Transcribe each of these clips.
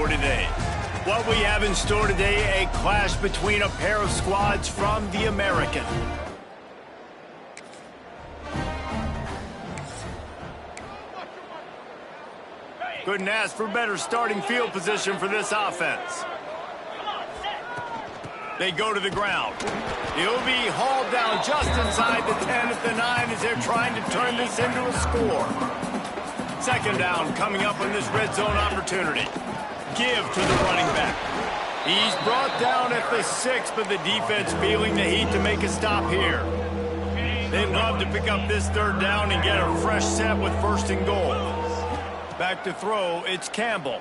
store today. What we have in store today, a clash between a pair of squads from the American. Couldn't ask for better starting field position for this offense. They go to the ground. He'll be hauled down just inside the 10 at the 9 as they're trying to turn this into a score. Second down coming up on this red zone opportunity. Give to the running back. He's brought down at the 6, but the defense feeling the heat to make a stop here. They'd love to pick up this third down and get a fresh set with first and goal. Back to throw, it's Campbell.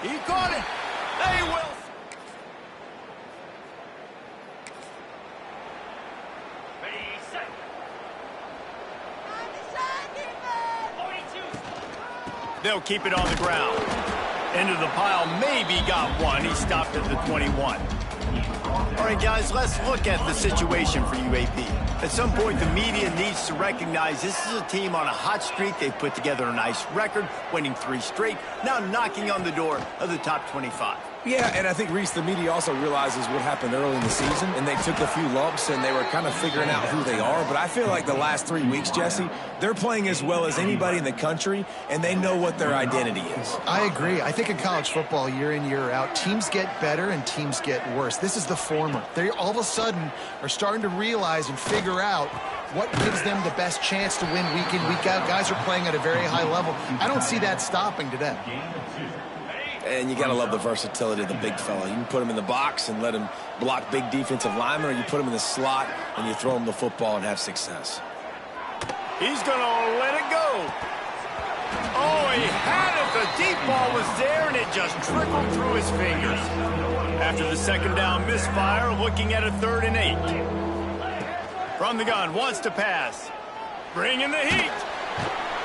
He caught it. They will. They'll keep it on the ground. Into the pile, maybe got one. He stopped at the 21. All right, guys, let's look at the situation for UAB. At some point, the media needs to recognize this is a team on a hot streak. They've put together a nice record, winning 3 straight, now knocking on the door of the top 25. Yeah, and I think, Reese, the media also realizes what happened early in the season, and they took a few lumps, and they were kind of figuring out who they are. But I feel like the last 3 weeks, Jesse, they're playing as well as anybody in the country, and they know what their identity is. I agree. I think in college football, year in, year out, teams get better and teams get worse. This is the former. They all of a sudden are starting to realize and figure out what gives them the best chance to win week in, week out. Guys are playing at a very high level. I don't see that stopping today. And you got to love the versatility of the big fella. You can put him in the box and let him block big defensive linemen, or you put him in the slot and you throw him the football and have success. He's going to let it go. Oh, he had it. The deep ball was there, and it just trickled through his fingers. After the second down misfire, looking at a 3rd and 8. From the gun, wants to pass. Bring in the heat.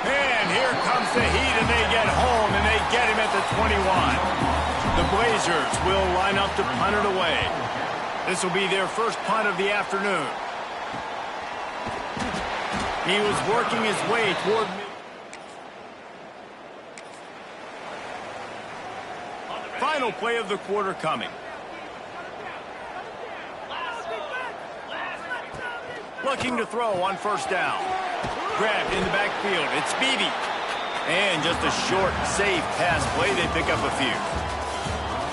And here comes the heat, and they get home, and they get him at the 21. The Blazers will line up to punt it away. This will be their first punt of the afternoon. He was working his way toward me. Final play of the quarter coming. Looking to throw on first down. Grabbed in the backfield. It's Beebe. And just a short, safe pass play. They pick up a few.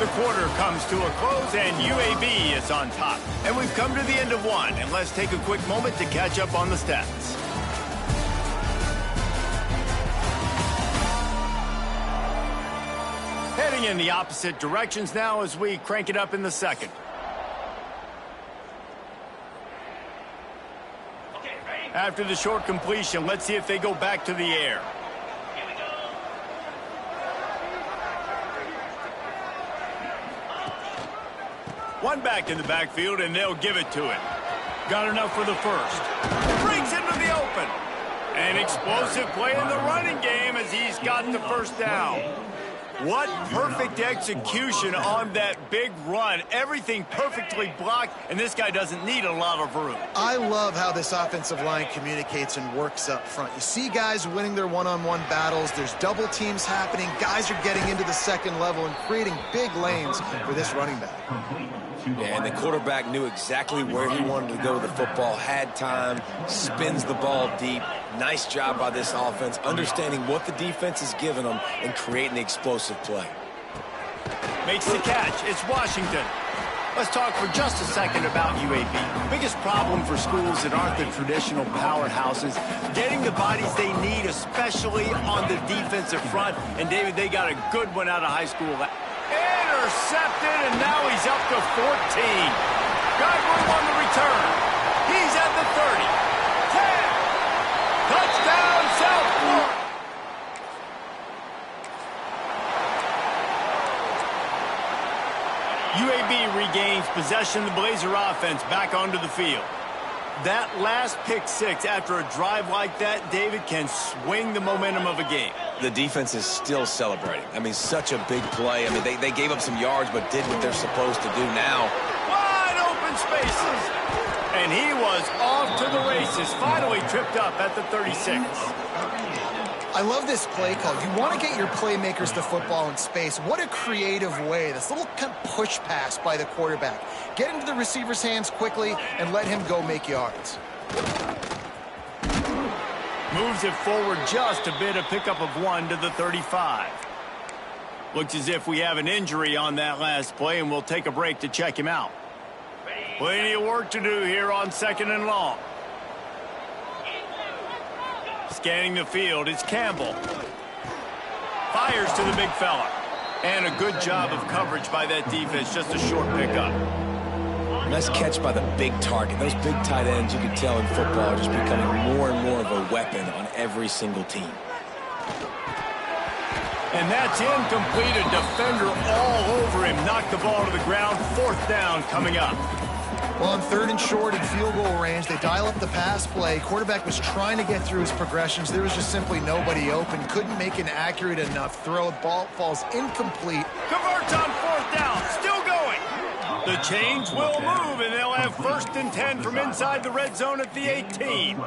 The quarter comes to a close, and UAB is on top. And we've come to the end of one. And let's take a quick moment to catch up on the stats. Heading in the opposite directions now as we crank it up in the second. After the short completion, let's see if they go back to the air. Here we go. One back in the backfield, and they'll give it to it. Got enough for the first. Breaks into the open. An explosive play in the running game as he's got the first down. What perfect execution on that big run. Everything perfectly blocked, and this guy doesn't need a lot of room. I love how this offensive line communicates and works up front. You see guys winning their one-on-one battles. There's double teams happening. Guys are getting into the second level and creating big lanes for this running back. Yeah, and the quarterback knew exactly where he wanted to go with the football, had time, spins the ball deep. Nice job by this offense, understanding what the defense is giving them and creating the explosive play. Makes the catch. It's Washington. Let's talk for just a second about UAB. Biggest problem for schools that aren't the traditional powerhouses, getting the bodies they need, especially on the defensive front. And, David, they got a good one out of high school. Intercepted, and now he's up to 14. Got room on the return. He's at the 30. 10. Touchdown, South Florida. UAB regains possession. The Blazer offense back onto the field. That last pick six after a drive like that, David, can swing the momentum of a game. The defense is still celebrating. I mean, such a big play. I mean, they gave up some yards but did what they're supposed to do now. Wide open spaces. And he was off to the races. Finally tripped up at the 36. I love this play call. You want to get your playmakers the football in space. What a creative way. This little kind of push pass by the quarterback. Get into the receiver's hands quickly and let him go make yards. Moves it forward just a bit, a pickup of 1 to the 35. Looks as if we have an injury on that last play, and we'll take a break to check him out. Plenty of work to do here on 2nd and long. Scanning the field, it's Campbell. Fires to the big fella. And a good job of coverage by that defense, just a short pickup. Nice catch by the big target. Those big tight ends, you can tell in football, are just becoming more and more of a weapon on every single team. And that's incomplete. A defender all over him. Knocked the ball to the ground. 4th down coming up. Well, on 3rd and short and field goal range, they dial up the pass play. Quarterback was trying to get through his progressions. There was just simply nobody open. Couldn't make an accurate enough throw. Ball falls incomplete. Converts on 4th down. Still going. The chains will move, and they'll have 1st and 10 from inside the red zone at the 18.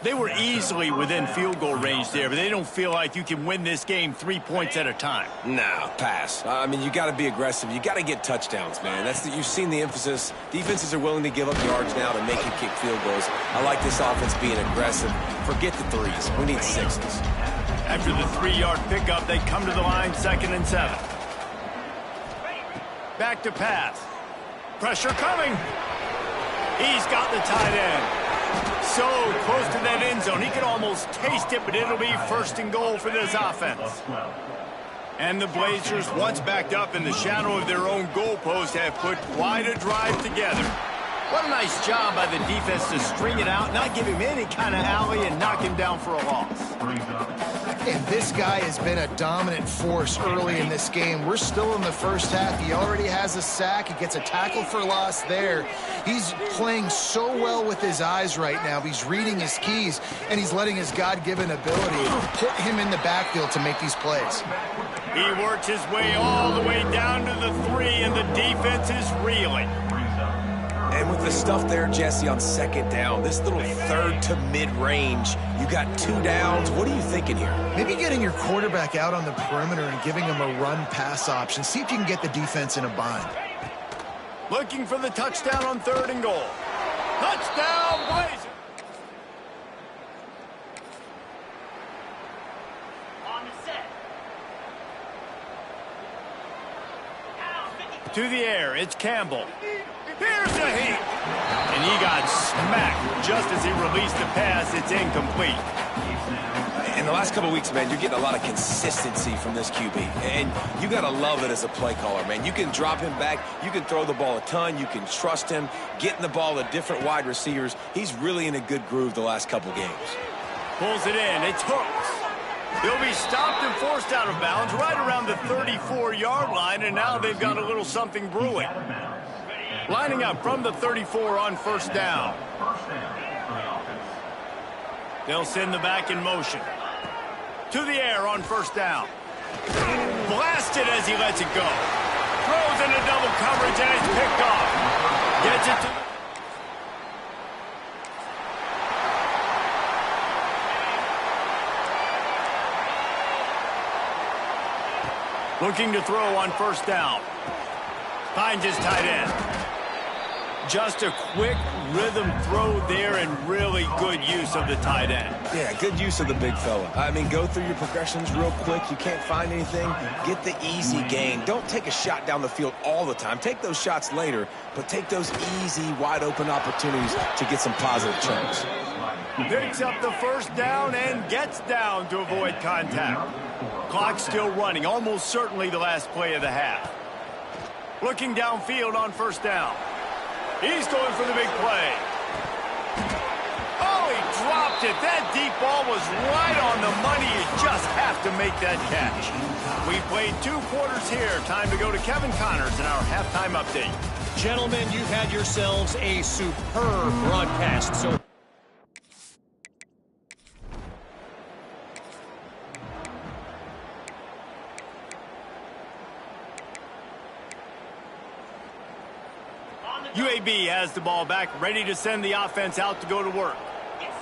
They were easily within field goal range there, but they don't feel like you can win this game 3 points at a time. No, pass. I mean, you got to be aggressive. You got to get touchdowns, man. You've seen the emphasis. Defenses are willing to give up yards now to make you kick field goals. I like this offense being aggressive. Forget the 3s. We need 6s. After the 3-yard pickup, they come to the line, 2nd and 7. Back to pass. Pressure coming. He's got the tight end. So close to that end zone. He could almost taste it, but it'll be 1st and goal for this offense. And the Blazers, once backed up in the shadow of their own goalpost, have put quite a drive together. What a nice job by the defense to string it out, not give him any kind of alley, and knock him down for a loss. And this guy has been a dominant force early in this game. We're still in the first half. He already has a sack. He gets a tackle for loss there. He's playing so well with his eyes right now. He's reading his keys, and he's letting his God-given ability put him in the backfield to make these plays. He works his way all the way down to the 3, and the defense is reeling. And with the stuff there, Jesse, on 2nd down, this little 3rd to mid-range, you got 2 downs. What are you thinking here? Maybe getting your quarterback out on the perimeter and giving him a run-pass option. See if you can get the defense in a bind. Looking for the touchdown on 3rd and goal. Touchdown, Blazers! On the set. To the air, it's Campbell. Here's the heat. And he got smacked just as he released the pass. It's incomplete. In the last couple of weeks, man, you're getting a lot of consistency from this QB. And you got to love it as a play caller, man. You can drop him back. You can throw the ball a ton. You can trust him. Getting the ball to different wide receivers. He's really in a good groove the last couple games. Pulls it in. It's Hooks. He'll be stopped and forced out of bounds right around the 34-yard line, and now they've got a little something brewing. Lining up from the 34 on 1st down. They'll send the back in motion. To the air on 1st down. Blasted as he lets it go. Throws into double coverage and it's picked off. Gets it to... Looking to throw on 1st down. Finds his tight end. Just a quick rhythm throw there and really good use of the tight end. Yeah, good use of the big fella. I mean, go through your progressions real quick. You can't find anything. Get the easy gain. Don't take a shot down the field all the time. Take those shots later, but take those easy, wide-open opportunities to get some positive chunks. Picks up the 1st down and gets down to avoid contact. Clock still running, almost certainly the last play of the half. Looking downfield on 1st down. He's going for the big play. Oh, he dropped it. That deep ball was right on the money. You just have to make that catch. We played 2 quarters here. Time to go to Kevin Connors in our halftime update. Gentlemen, you've had yourselves a superb broadcast. So UAB has the ball back, ready to send the offense out to go to work.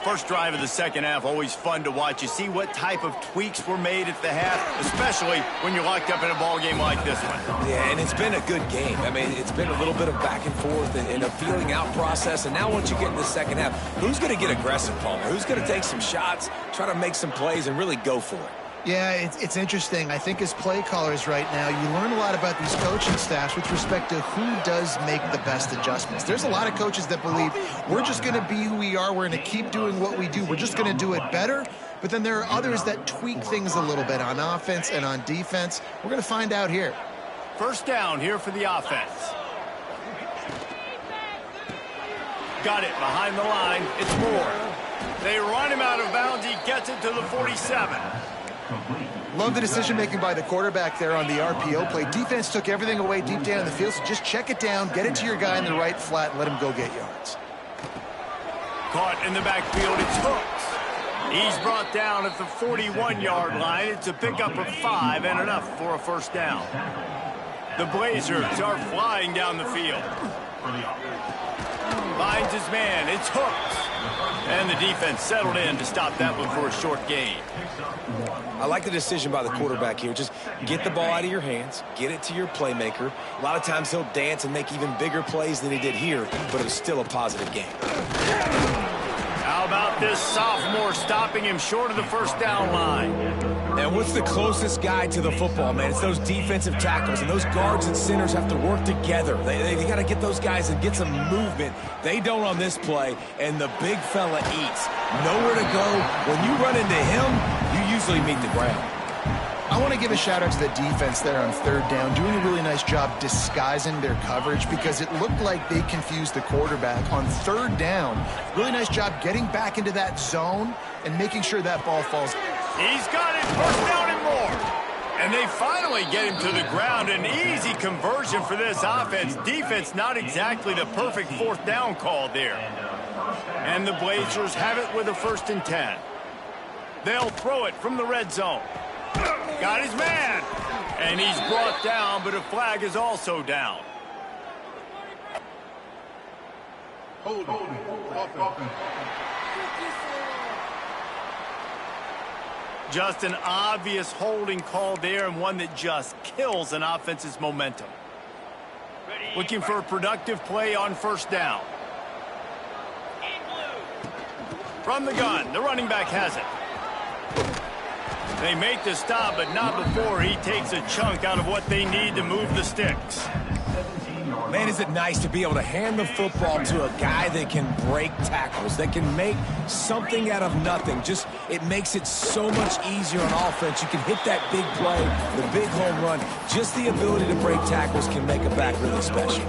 First drive of the second half, always fun to watch. You see what type of tweaks were made at the half, especially when you're locked up in a ball game like this one. Yeah, and it's been a good game. I mean, it's been a little bit of back and forth and a feeling out process. And now once you get in the second half, who's going to get aggressive, Palmer? Who's going to take some shots, try to make some plays, and really go for it? Yeah, it's interesting. I think as play callers right now, you learn a lot about these coaching staffs with respect to who does make the best adjustments. There's a lot of coaches that believe we're just going to be who we are. We're going to keep doing what we do. We're just going to do it better. But then there are others that tweak things a little bit on offense and on defense. We're going to find out here. First down here for the offense. Got it behind the line. It's Moore. They run him out of bounds. He gets it to the 47. Love the decision-making by the quarterback there on the RPO play. Defense took everything away deep down in the field, so just check it down, get it to your guy in the right flat, and let him go get yards. Caught in the backfield, it's Hooks. He's brought down at the 41-yard line. It's a pickup of 5 and enough for a first down. The Blazers are flying down the field. Finds his man, it's Hooks. And the defense settled in to stop that one for a short gain. I like the decision by the quarterback here. Just get the ball out of your hands, get it to your playmaker. A lot of times he'll dance and make even bigger plays than he did here, but it was still a positive game. How about this sophomore stopping him short of the first down line? And what's the closest guy to the football, man? It's those defensive tackles, and those guards and centers have to work together. They got to get those guys and get some movement. They don't on this play, and the big fella eats. Nowhere to go. When you run into him, you usually meet the ground. I want to give a shout-out to the defense there on third down, doing a really nice job disguising their coverage because it looked like they confused the quarterback on third down. Really nice job getting back into that zone and making sure that ball falls. He's got it, first down and more. And they finally get him to the ground. An easy conversion for this offense. Defense not exactly the perfect fourth down call there. And the Blazers have it with a 1st and 10. They'll throw it from the red zone. Got his man. And he's brought down, but a flag is also down. Hold on. Just an obvious holding call there, and one that just kills an offense's momentum. Looking for a productive play on first down. From the gun, the running back has it. They make the stop, but not before he takes a chunk out of what they need to move the sticks. Man, is it nice to be able to hand the football to a guy that can break tackles, that can make something out of nothing. Just, it makes it so much easier on offense. You can hit that big play, the big home run. Just the ability to break tackles can make a back really special.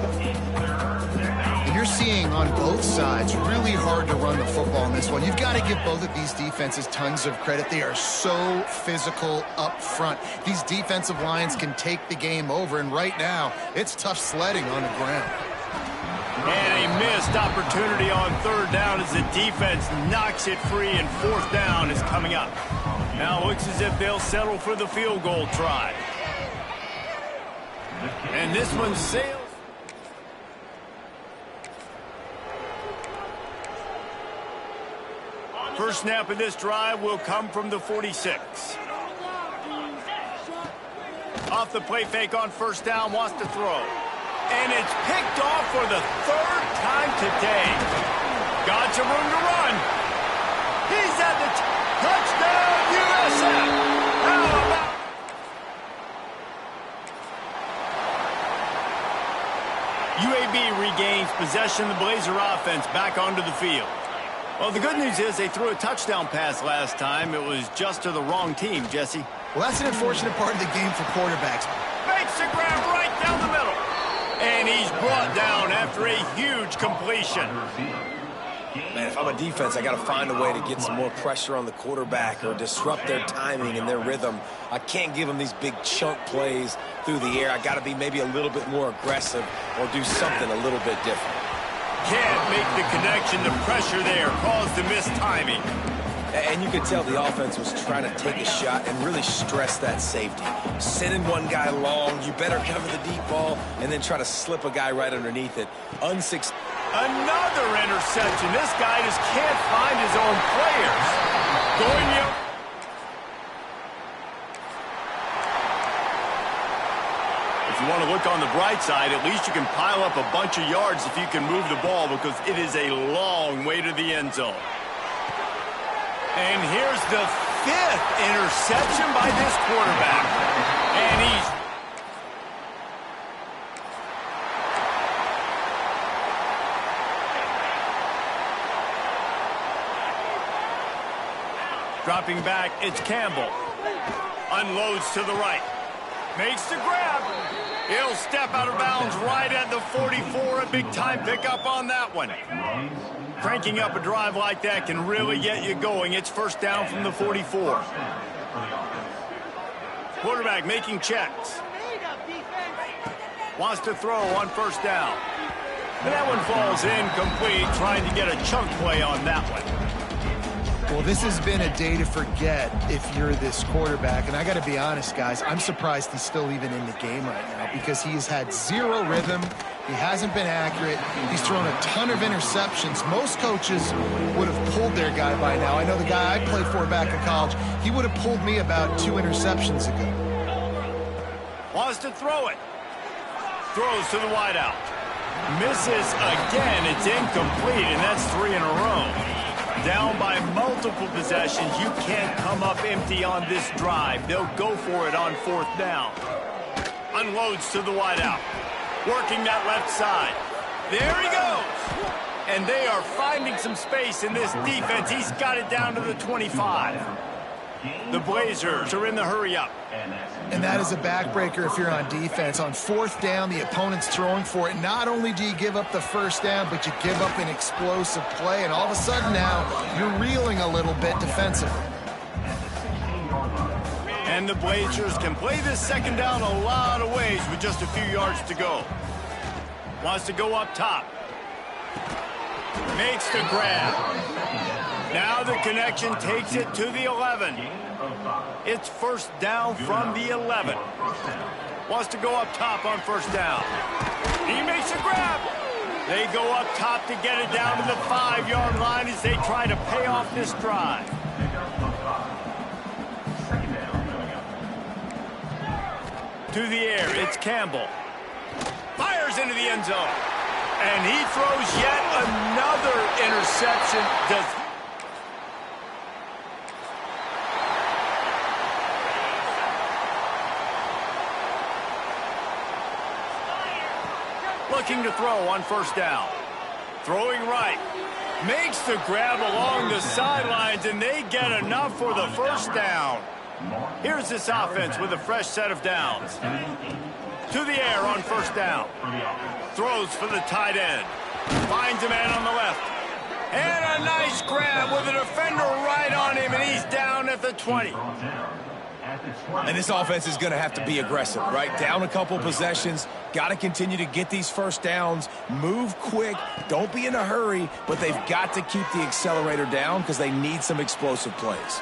You're seeing on both sides really hard to run the football in this one. You've got to give both of these defenses tons of credit. They are so physical up front. These defensive lines can take the game over, and right now, it's tough sledding on the ground. And a missed opportunity on third down as the defense knocks it free, and fourth down is coming up. Now it looks as if they'll settle for the field goal try. And this one sails. First snap of this drive will come from the 46. Off the play fake on first down, wants to throw. And it's picked off for the 3rd time today. Got some room to run. He's at the touchdown, USF. How about... UAB regains possession of the Blazer offense back onto the field. Well, the good news is they threw a touchdown pass last time. It was just to the wrong team, Jesse. Well, that's an unfortunate part of the game for quarterbacks. Makes the grab right down the middle. And he's brought down after a huge completion. Man, if I'm a defense, I got to find a way to get some more pressure on the quarterback or disrupt their timing and their rhythm. I can't give them these big chunk plays through the air. I got to be maybe a little bit more aggressive or do something a little bit different. Can't make the connection. The pressure there caused the missed timing. And you could tell the offense was trying to take a shot and really stress that safety. Sending one guy long, you better cover the deep ball, and then try to slip a guy right underneath it. Another interception. This guy just can't find his own players. Going up. If you want to look on the bright side, at least you can pile up a bunch of yards if you can move the ball, because it is a long way to the end zone. And here's the 5th interception by this quarterback. And he's... dropping back, it's Campbell. Unloads to the right. Makes the grab. He'll step out of bounds right at the 44. A big-time pickup on that one. Cranking up a drive like that can really get you going. It's first down from the 44. Quarterback making checks. Wants to throw on first down. And that one falls incomplete, trying to get a chunk play on that one. Well, this has been a day to forget if you're this quarterback. And I got to be honest, guys, I'm surprised he's still even in the game right now because he has had zero rhythm. He hasn't been accurate. He's thrown a ton of interceptions. Most coaches would have pulled their guy by now. I know the guy I played for back in college, he would have pulled me about 2 interceptions ago. Wants to throw it. Throws to the wideout. Misses again. It's incomplete, and that's 3 in a row. Down by multiple possessions. You can't come up empty on this drive. They'll go for it on 4th down. Unloads to the wideout. Working that left side. There he goes. And they are finding some space in this defense. He's got it down to the 25. The Blazers are in the hurry-up. And that is a backbreaker if you're on defense. On 4th down, the opponent's throwing for it. Not only do you give up the first down, but you give up an explosive play. And all of a sudden now, you're reeling a little bit defensively. And the Blazers can play this second down a lot of ways with just a few yards to go. Wants to go up top. Makes the grab. Now the connection takes it to the 11. It's first down from the 11. Wants to go up top on first down. He makes a grab. They go up top to get it down to the 5-yard line as they try to pay off this drive. To the air, it's Campbell. Fires into the end zone. And he throws yet another interception. Looking to throw on first down. Throwing right. Makes the grab along the sidelines, and they get enough for the first down. Here's this offense with a fresh set of downs. To the air on first down. Throws for the tight end. Finds a man on the left. And a nice grab with a defender right on him, and he's down at the 20. And this offense is going to have to be aggressive, right? Down a couple possessions. Got to continue to get these first downs. Move quick. Don't be in a hurry, but they've got to keep the accelerator down because they need some explosive plays.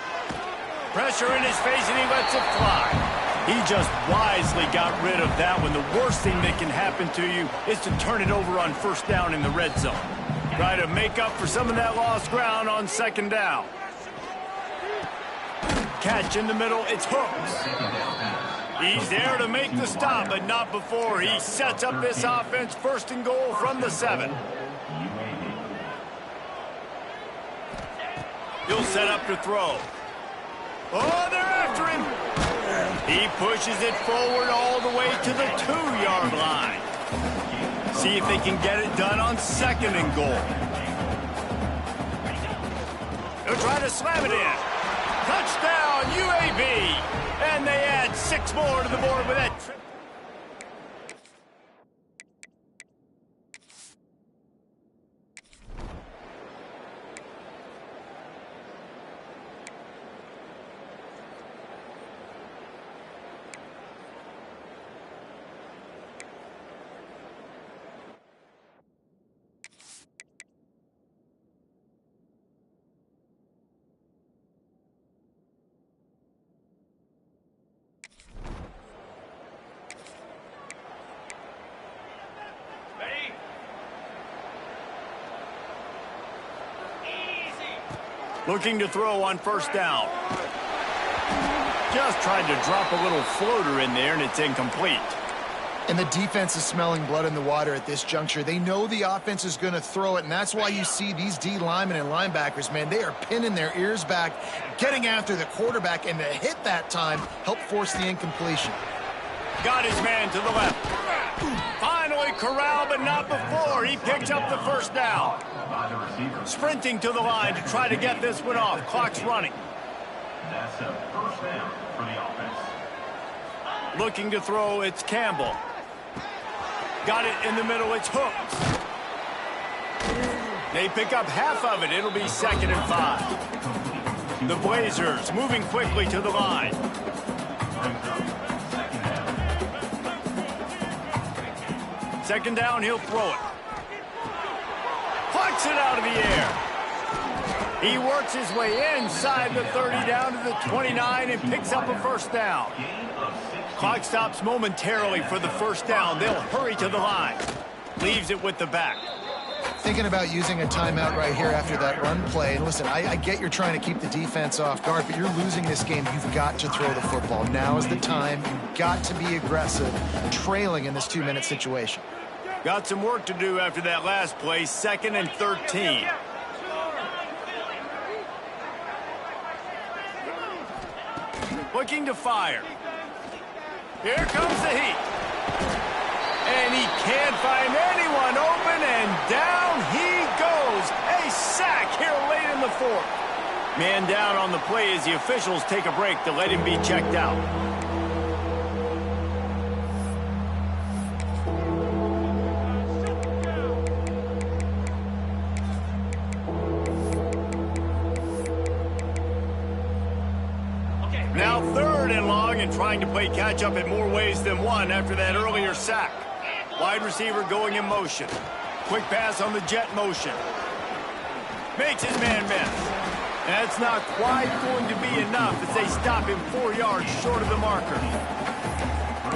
Pressure in his face, and he lets it fly. He just wisely got rid of that one. The worst thing that can happen to you is to turn it over on first down in the red zone. Try to make up for some of that lost ground on second down. Catch in the middle, it's Hooks. He's there to make the stop, but not before he sets up this offense. First and goal from the 7. He'll set up to throw. Oh, they're after him. He pushes it forward all the way to the 2-yard line. See if they can get it done on second and goal. They'll try to slam it in. Touchdown, UAB. And they add 6 more to the board with that trip. Looking to throw on first down. Just tried to drop a little floater in there, and it's incomplete. And the defense is smelling blood in the water at this juncture. They know the offense is going to throw it, and that's why you see these D linemen and linebackers, man, they are pinning their ears back, getting after the quarterback, and the hit that time helped force the incompletion. Got his man to the left. Finally corralled, but not before. He picked up the first down. Sprinting to the line to try to get this one off. Clock's running. That's a first down for the offense. Looking to throw, it's Campbell. Got it in the middle, it's Hooks. They pick up half of it. It'll be 2nd and 5. The Blazers moving quickly to the line. Second down, he'll throw it. Plucks it out of the air. He works his way inside the 30 down to the 29 and picks up a first down. Clock stops momentarily for the first down. They'll hurry to the line. Leaves it with the back. Thinking about using a timeout right here after that run play. And listen, I get you're trying to keep the defense off guard, but you're losing this game. You've got to throw the football. Now is the time. You've got to be aggressive, trailing in this 2-minute situation. Got some work to do after that last play. 2nd and 13. Looking to fire. Here comes the heat. And he can't find anyone open, and down he goes. A sack here late in the 4th. Man down on the play as the officials take a break to let him be checked out. Now 3rd and long, and trying to play catch-up in more ways than one after that earlier sack. Wide receiver going in motion. Quick pass on the jet motion. Makes his man miss. That's not quite going to be enough as they stop him 4 yards short of the marker.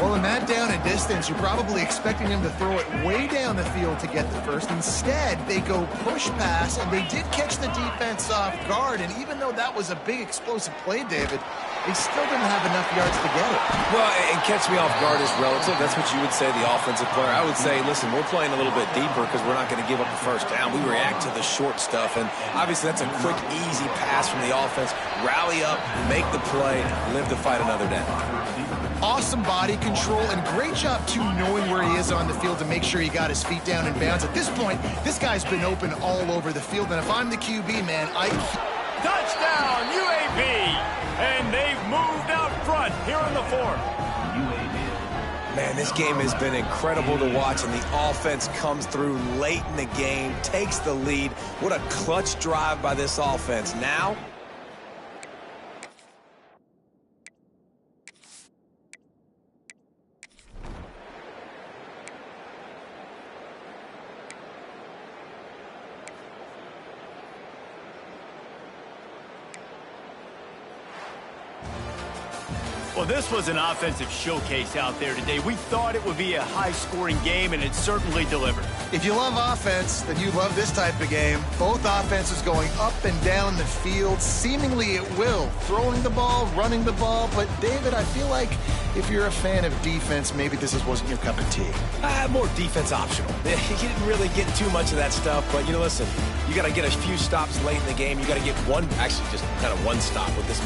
Well, in that down and distance, you're probably expecting him to throw it way down the field to get the first. Instead, they go push pass, and they did catch the defense off guard. And even though that was a big explosive play, David, they still didn't have enough yards to get it. Well, and catch me off guard is relative. That's what you would say, the offensive player. I would say, listen, we're playing a little bit deeper because we're not going to give up the first down. We react to the short stuff, and obviously that's a quick, easy pass from the offense. Rally up, make the play, live to fight another down. Awesome body control, and great job, too, knowing where he is on the field to make sure he got his feet down in bounds. At this point, this guy's been open all over the field, and if I'm the QB, man, Touchdown, UAB! And they've moved out front here in the 4th. Man, this game has been incredible to watch, and the offense comes through late in the game, takes the lead. What a clutch drive by this offense. Now, well, this was an offensive showcase out there today. We thought it would be a high-scoring game, and it certainly delivered. If you love offense, then you love this type of game. Both offenses going up and down the field, seemingly at will. Throwing the ball, running the ball. But, David, I feel like if you're a fan of defense, maybe this wasn't your cup of tea. more defense optional. You didn't really get too much of that stuff, but, listen, you got to get a few stops late in the game. You got to get one, actually just kind of one stop with this